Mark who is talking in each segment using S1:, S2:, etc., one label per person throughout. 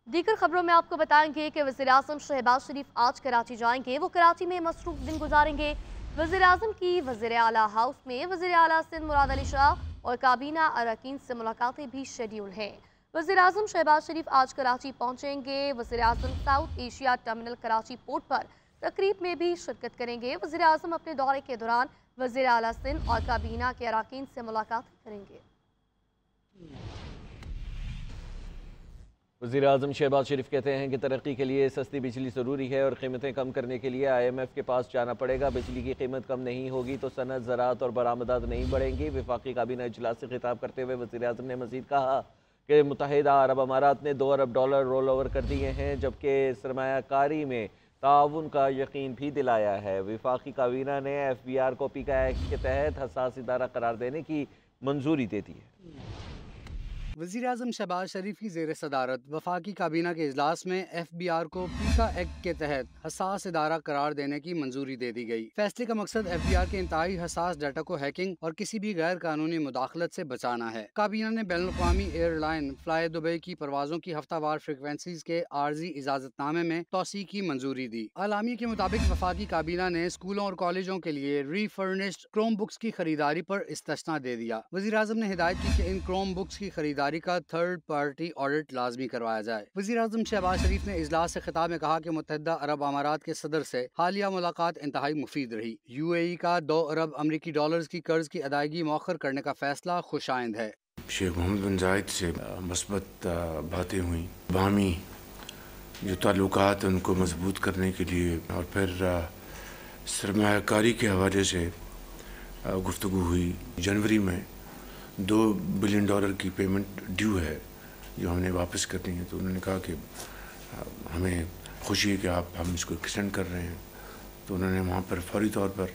S1: दीगर खबरों में आपको बताएंगे कि वज़ीर-ए-आज़म शहबाज शरीफ आज कराची जाएंगे। वो कराची में मसरूफ दिन गुजारेंगे। वज़ीर-ए-आज़म की वज़ीर आला हाउस में वज़ीर आला सिंध मुराद अली शाह और काबीना अरकान से मुलाकातें भी शेड्यूल हैं। वज़ीर-ए-आज़म शहबाज शरीफ आज कराची पहुंचेंगे। वज़ीर-ए-आज़म South Asia Terminal Karachi port पर तकरीब में भी शिरकत करेंगे। वज़ीर-ए-आज़म अपने दौरे के दौरान वज़ीर आला सिंध और काबीना के अरकान से मुलाकात करेंगे।
S2: वज़ीर-ए-आज़म शहबाज शरीफ कहते हैं कि तरक्की के लिए सस्ती बिजली ज़रूरी है और कीमतें कम करने के लिए IMF के पास जाना पड़ेगा। बिजली की कीमत कम नहीं होगी तो सनत, ज़राअत और बरामदात नहीं बढ़ेंगी। वफाकी काबीना इजलास से खिताब करते हुए वज़ीर-ए-आज़म ने मज़ीद कहा कि मुत्तहिदा अरब अमारात ने $2 अरब रोल ओवर कर दिए हैं, जबकि सरमायाकारी में ताउन का यकीन भी दिलाया है। वफाकी काबीना ने FBR को पीका एक्ट के तहत हसास इदारा करार देने की मंजूरी दे दी है।
S3: वज़ीर-ए-आज़म शहबाज शरीफ की ज़ेर सदारत वफाकी काबीना के इजलास में FBR को पीका एक्ट के तहत हसास इदारा करार देने की मंजूरी दे दी गई। फैसले का मकसद FBR के इंतहाई हसास डाटा को हैकिंग और किसी भी गैर कानूनी मुदाखलत से बचाना है। काबीना ने बैनुल-अक़वामी एयरलाइन फ्लाई दुबई की परवाज़ों की हफ्तावार फ्रिक्वेंसीज के आर्जी इजाज़तनामे में तोसी की मंजूरी दी। आलामी के मुताबिक वफाकी काबीना ने स्कूलों और कॉलेजों के लिए रीफर्निश्ड क्रोम बुक्स की खरीदारी पर इस्तिस्ना दे दिया। वज़ीर-ए-आज़म ने हिदायत की कि इन क्रोम बुक्स की खरीदारी का थर्ड पार्टी ऑडिट लाजमी करवाया जाए। वज़ीर-ए-आज़म शहबाज शरीफ ने इजलास से खिताब में कहा कि मुत्तहिदा अरब अमारात के सदर से हालिया मुलाकात इंतहाई मुफीद रही। UAE का $2 अरब अमरीकी डॉलर्स की कर्ज की अदायगी मौखर करने का फैसला खुशाइंद है।
S4: शेख मोहम्मद बिन जायद से मस्बत बातें हुई, बामी जो ताल्लुकात उनको मजबूत करने के लिए, और फिर सरमायाकारी के हवाले से गुफ्तगू हुई। जनवरी में $2 बिलियन की पेमेंट ड्यू है जो हमने वापस करनी है, तो उन्होंने कहा कि हमें खुशी है कि हम इसको एक्सटेंड कर रहे हैं। तो उन्होंने वहाँ पर फौरी तौर पर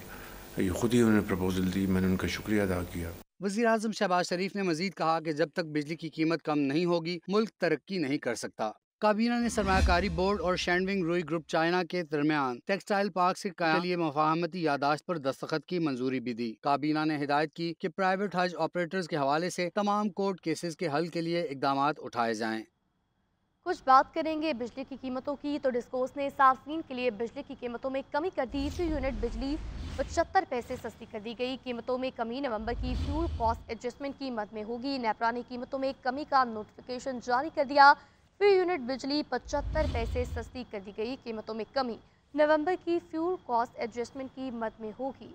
S4: ये ख़ुद ही उन्होंने प्रपोज़ल दी, मैंने उनका शुक्रिया अदा किया।
S3: वज़ीर-ए-आज़म शहबाज शरीफ ने मजीद कहा कि जब तक बिजली की कीमत कम नहीं होगी मुल्क तरक्की नहीं कर सकता। काबीना ने सरमायाकारी बोर्ड और शैंडविंग रूई ग्रुप चाइना के दरमियान टेक्सटाइल पार्क से के लिए मुफाहमती यादाश्त पर दस्तखत की मंजूरी भी दी। काबीना ने हिदायत की कि प्राइवेट हज ऑपरेटर्स के हवाले से तमाम कोर्ट केसेस के हल के लिए इकदाम उठाए जाएं।
S1: कुछ बात करेंगे बिजली की कीमतों की। तो डिस्कोस ने सार्फिन के लिए बिजली की कीमतों में कमी कर दी। फी यूनिट बिजली 75 पैसे सस्ती कर दी गई। कीमतों में कमी नवंबर की फ्यूल कॉस्ट एडजस्टमेंट की मद में होगी। नेपरा ने कीमतों में कमी का नोटिफिकेशन जारी कर दिया। फी यूनिट बिजली 75 पैसे सस्ती कर दी गई। कीमतों में कमी नवंबर की फ्यूल कॉस्ट एडजस्टमेंट की मद में होगी।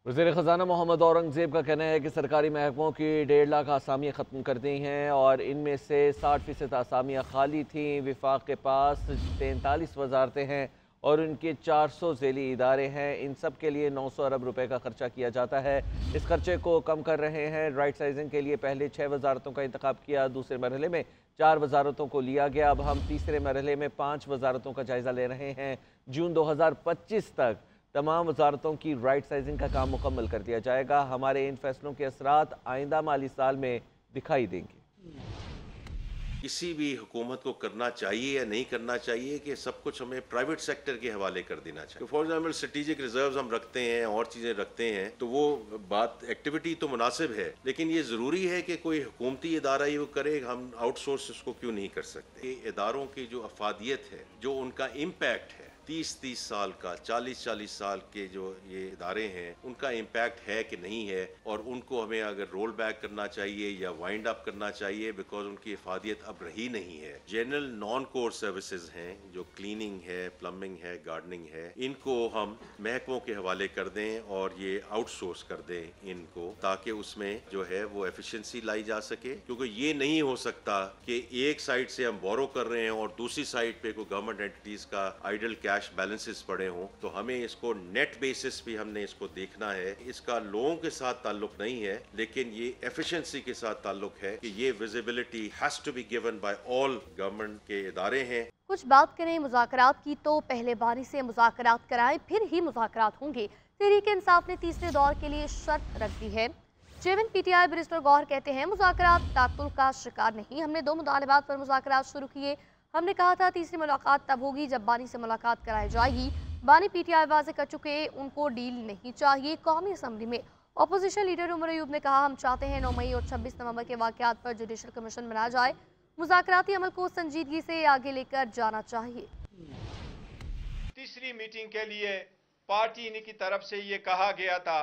S2: वज़ीर ख़ज़ाना मोहम्मद औरंगज़ेब का कहना है कि सरकारी महकमों की 1.5 लाख आसामियाँ ख़त्म कर दी हैं और इनमें से 60% आसामियाँ खाली थीं। वफाक के पास 43 वजारतें हैं और उनके 400 ज़ेली इदारे हैं। इन सब के लिए 900 अरब रुपए का खर्चा किया जाता है। इस खर्चे को कम कर रहे हैं। राइट साइजिंग के लिए पहले 6 वजारतों का इंतखाब किया, दूसरे मरहले में 4 वजारतों को लिया गया। अब हम तीसरे मरहले में 5 वजारतों का जायज़ा ले रहे हैं। जून 2025 तक तमाम वजारतों की राइट साइजिंग का काम मुकम्मल कर दिया जाएगा। हमारे इन फैसलों के असरात आइंदा माली साल में दिखाई देंगे।
S5: किसी भी हुकूमत को करना चाहिए या नहीं करना चाहिए कि सब कुछ हमें प्राइवेट सेक्टर के हवाले कर देना चाहिए। फॉर एग्जाम्पल स्ट्रेटेजिक रिजर्व्स हम रखते हैं और चीज़ें रखते हैं, तो वो बात एक्टिविटी तो मुनासिब है, लेकिन ये ज़रूरी है कि कोई हुकूमती इदारा ही वो करे। हम आउटसोर्स इसको क्यों नहीं कर सकते? इदारों की जो अफादियत है, जो उनका इम्पैक्ट है, 30-30 साल का, 40-40 साल के जो ये इदारे हैं, उनका इम्पैक्ट है कि नहीं है, और उनको हमें अगर रोल बैक करना चाहिए या वाइंड अप करना चाहिए, बिकॉज उनकी इफादियत अब रही नहीं है। जनरल नॉन कोर सर्विसेज हैं, जो क्लीनिंग है, प्लम्बिंग है, गार्डनिंग है, इनको हम महकमों के हवाले कर दें और ये आउटसोर्स कर दें इनको, ताकि उसमें जो है वो एफिशिएंसी लाई जा सके। क्योंकि ये नहीं हो सकता कि एक साइड से हम बोरो कर रहे हैं और दूसरी साइड पे कोई गवर्नमेंट एंटिटीज का आइडल कैश बैलेंसेस पड़े हों। तो हमें इसको नेट बेसिस भी हमने इसको देखना है। इसका लोगों के साथ ताल्लुक नहीं है, लेकिन ये एफिशिएंसी के साथ ताल्लुक है कि ये visibility has to be given by all government के इदारे हैं।
S1: कुछ बात करें मुज़ाकरात की। तो पहले बारी से मुज़ाकरात कराएं, फिर ही मुज़ाकरात होंगे। तहरीक इंसाफ ने तीसरे दौर के लिए शर्त रख दी है। चेयरमैन PTI बैरिस्टर गौहर कहते हैं मुज़ाकरात तातुल का शिकार नहीं। हमने 2 मुतालबात पर मुज़ाकरात शुरू किए। हमने कहा था तीसरी मुलाकात तब होगी जब बानी से मुलाकात कराई जाएगी। बानी PTI वाज़े कर चुके उनको डील नहीं चाहिए। कौमी असम्बली में अपोजिशन लीडर उमर अयूब ने कहा, हम चाहते हैं 9 मई और 26 नवंबर के वाकयात पर जुडिशल कमीशन बनाया जाए। मुज़ाकराती अमल को संजीदगी से आगे लेकर जाना चाहिए।
S6: तीसरी मीटिंग के लिए पार्टी की तरफ से ये कहा गया था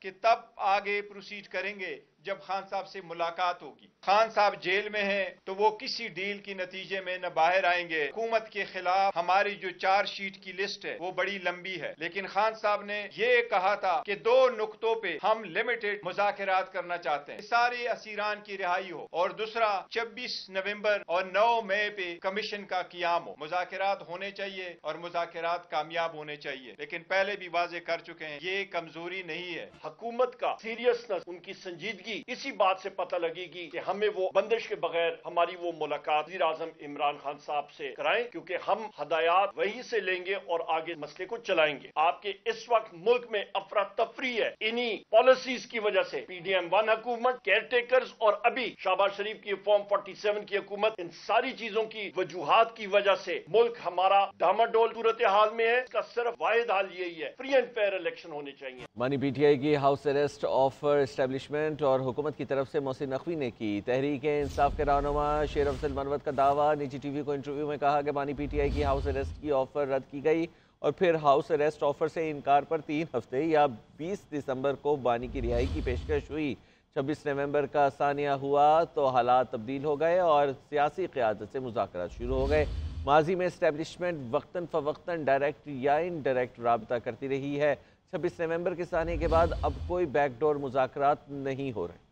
S6: कि तब आगे प्रोसीड करेंगे जब खान साहब से मुलाकात होगी। खान साहब जेल में हैं तो वो किसी डील की नतीजे में न बाहर आएंगे। हुकूमत के खिलाफ हमारी जो चार्जशीट की लिस्ट है वो बड़ी लंबी है, लेकिन खान साहब ने ये कहा था कि 2 नुक्तों पे हम लिमिटेड मुज़ाकरात करना चाहते हैं, सारे असीरान की रिहाई हो, और दूसरा 26 नवंबर और 9 मई पे कमीशन का क़याम हो। मुज़ाकरात होने चाहिए और मुज़ाकरात कामयाब होने चाहिए, लेकिन पहले भी वाजे कर चुके हैं ये कमजोरी नहीं है।
S7: हुकूमत का सीरियसनेस, उनकी संजीदगी इसी बात से पता लगेगी कि हमें वो बंदिश के बगैर हमारी वो मुलाकात वज़ीर आज़म इमरान खान साहब से कराएं, क्योंकि हम हदायत वहीं से लेंगे और आगे मसले को चलाएंगे। आपके इस वक्त मुल्क में अफरा तफरी है, इन्हीं पॉलिसीज की वजह से PDM-1 हुकूमत, केयर टेकर्स और अभी शहबाज शरीफ की फॉर्म 47 की हुकूमत, इन सारी चीजों की वजूहात की वजह से मुल्क हमारा डामाडोल सूरत हाल में है। इसका सिर्फ वाहिद हाल यही है, फ्री एंड फेयर इलेक्शन होने चाहिए।
S2: मानी PTI की हाउस अरेस्ट ऑफर एस्टेब्लिशमेंट और हुकूमत की तरफ से मोहसिन नकवी ने की। तहरीक इंसाफ के रहनुमा शेर अफजल मनवत का दावा, निजी TV को इंटरव्यू में कहा कि मानी PTI की हाउस अरेस्ट की ऑफर रद्द की गई और फिर हाउस अरेस्ट ऑफर से इनकार पर 3 हफ्ते या 20 दिसंबर को बानी की रिहाई की पेशकश हुई। 26 नवंबर का सानिया हुआ तो हालात तब्दील हो गए और सियासी क़यादत से मुज़ाकरात शुरू हो गए। माजी में इस्टेब्लिशमेंट वक्तन फ़वक्तन डायरेक्ट या इनडायरेक्ट राबता करती रही है। 26 नवंबर के सानिए के बाद अब कोई बैकडोर मुज़ाकरात नहीं हो रहे।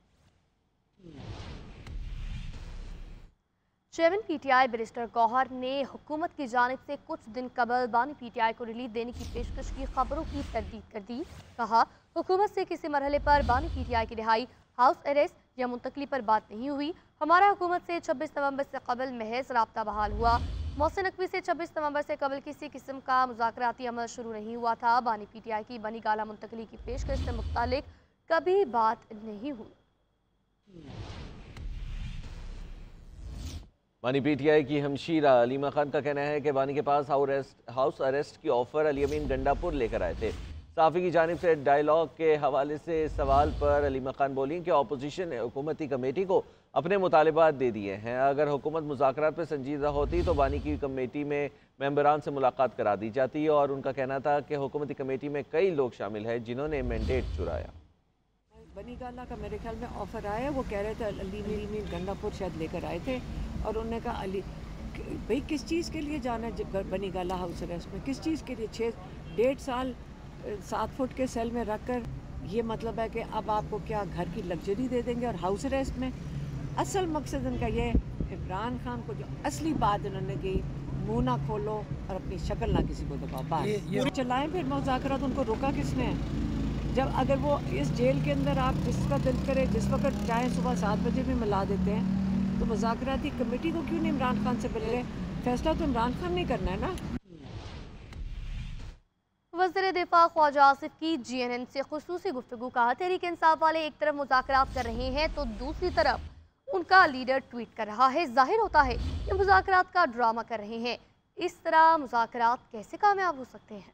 S1: चेयरमैन PTI बैरिस्टर गौहर ने हुकूमत की जानिब से कुछ दिन कबल बानी PTI को रिलीफ देने की पेशकश की खबरों की तरदीद कर दी। कहा, हुकूमत से किसी मरहले पर बानी PTI की रिहाई, हाउस अरेस्ट या मुंतकली पर बात नहीं हुई। हमारा हुकूमत से 26 नवंबर से कबल महज राब्ता बहाल हुआ। मोहसिन नकवी से 26 नवंबर से कबल किसी किस्म का मुज़ाकराती अमल शुरू नहीं हुआ था। बानी PTI की बनी गाला मुंतकली की पेशकश से मुतालिक कभी बात नहीं हुई।
S2: बानी PTI की हमशीरा अलीमा खान का कहना है कि बानी के पास हाउस अरेस्ट की ऑफर अली अमीन गंडापुर लेकर आए थे। साफ़ी की जानिब से डायलॉग के हवाले से सवाल पर अलीमा खान बोली कि अपोजिशन ने हुकूमती कमेटी को अपने मुतालिबात दे दिए हैं। अगर हुकूमत मुज़ाकरात पर संजीदा होती तो बानी की कमेटी में मेंबरान से मुलाकात करा दी जाती, और उनका कहना था कि हुकूमती कमेटी में कई लोग शामिल हैं जिन्होंने मैंडेट चुराया।
S8: बनी गाला का मेरे ख्याल में ऑफर आया, वो कह रहे थे अली मीर गंडापुर शायद लेकर आए थे, और उन्होंने कहा अली भाई किस चीज़ के लिए जाना है बनी गाला हाउस अरेस्ट में, किस चीज़ के लिए 1.5 साल 7 फुट के सेल में रख कर, ये मतलब है कि अब आपको क्या घर की लग्जरी दे देंगे और हाउस अरेस्ट में। असल मकसद उनका ये, इमरान खान को जो असली बात उन्होंने की, मुँह ना खोलो और अपनी शक्ल ना किसी को दिखाओ, बात चलाएं। फिर मुज़ाकरात उनको रोका किसने? जब अगर वो इस जेल के अंदर आप जिसका दिल करे जिस वक्त चाहे सुबह 7 बजे भी मिला देते हैं, तो मुज़ाकराती कमेटी को क्यों नहीं इमरान खान से मिल रहे? फैसला तो इमरान खान नहीं करना है ना।
S1: वज़ीर दिफा ख्वाजा आसिफ की GNN से खुसूसी गुफ्तगू। कहा, तहरीक इंसाफ वाले एक तरफ मुज़ाकरात कर रहे हैं तो दूसरी तरफ उनका लीडर ट्वीट कर रहा है। जाहिर होता है कि मुज़ाकरात का ड्रामा कर रहे हैं। इस तरह मुज़ाकरात कैसे कामयाब हो सकते हैं?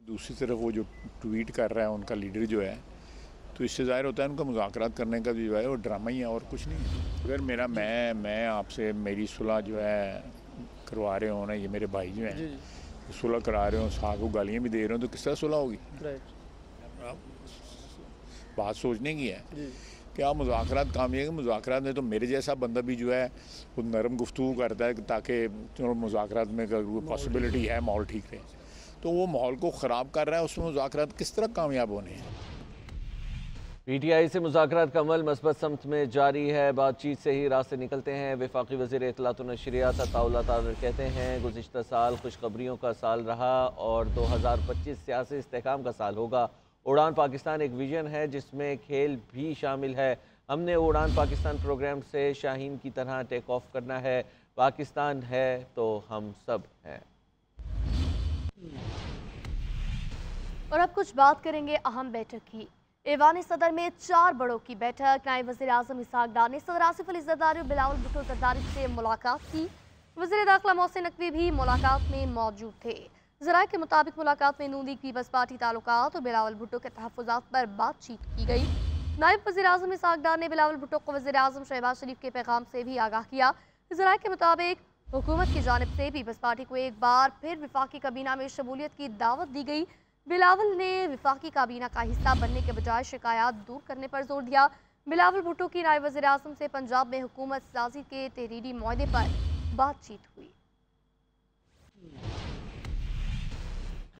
S9: दूसरी तरफ वो जो ट्वीट कर रहा है उनका लीडर जो है, तो इससे ज़ाहिर होता है उनका मुज़ाकरात करने का जो है वो ड्रामा ही है और कुछ नहीं है। अगर मैं आपसे मेरी सुलह जो है करवा रहे हो ना, ये मेरे भाई जो हैं सुलह करा रहे हो, साथ को गालियाँ भी दे रहे हो, तो किस तरह सुलह होगी? बात सोचने की है कि आप मुज़ाकरात कामयाब। मुज़ाकरात में तो मेरे जैसा बंदा भी जो है वो नरम गुफ्तगू करता है ताकि मुज़ाकरात में अगर वो पॉसिबिलिटी है माहौल ठीक रहे, तो वो माहौल को ख़राब कर रहा है, उसमें मुज़ाकरात किस तरह कामयाब होने हैं?
S2: PTI से मुज़ाकरात का अमल मस्बत समत में जारी है। बातचीत से ही रास्ते निकलते हैं। वफाकी वज़ीर इत्तलात व नशरियात अताउल्लाह तारिर कहते हैं, गुज़िश्ता साल खुशखबरियों का साल रहा और 2025 सियासी इस्तेहकाम का साल होगा। उड़ान पाकिस्तान एक विजन है जिसमें खेल भी शामिल है। हमने उड़ान पाकिस्तान प्रोग्राम से शाहीन की तरह टेक ऑफ करना है। पाकिस्तान है तो हम सब हैं।
S1: और अब कुछ बात करेंगे अहम बैठक की। ऐवान सदर में 4 बड़ों की बैठक। नायब वज़ीर आज़म इसहाक डार ने सदर आसिफ अली ज़रदारी और बिलावल भुट्टो ज़रदारी से मुलाकात की। वज़ीर दाखिला मोहसिन नकवी भी मुलाकात में मौजूद थे। जराये के मुताबिक मुलाकात में नून लीग पीपल्स पार्टी ताल्लुकात और बिलावल भुट्टो के तहफ़्फ़ुज़ात पर बातचीत की गई। नायब वज़ीर-ए-आज़म इसहाक़ डार ने बिलावल भुट्टो को वज़ीर-ए-आज़म शहबाज शरीफ के पैगाम से भी आगाह किया। जराये के मुताबिक हुकूमत की जानिब से पीपल्स पार्टी को एक बार फिर विफाकी काबीना में शमूलियत की दावत दी गई। बिलावल ने विफाकी काबीना का हिस्सा बनने के बजाय शिकायत दूर करने पर जोर दिया। बिलावल भुट्टो की नायब वज़ीर-ए-आज़म से पंजाब में हुकूमत साजी के तहरीरी मुआहदे पर बातचीत हुई।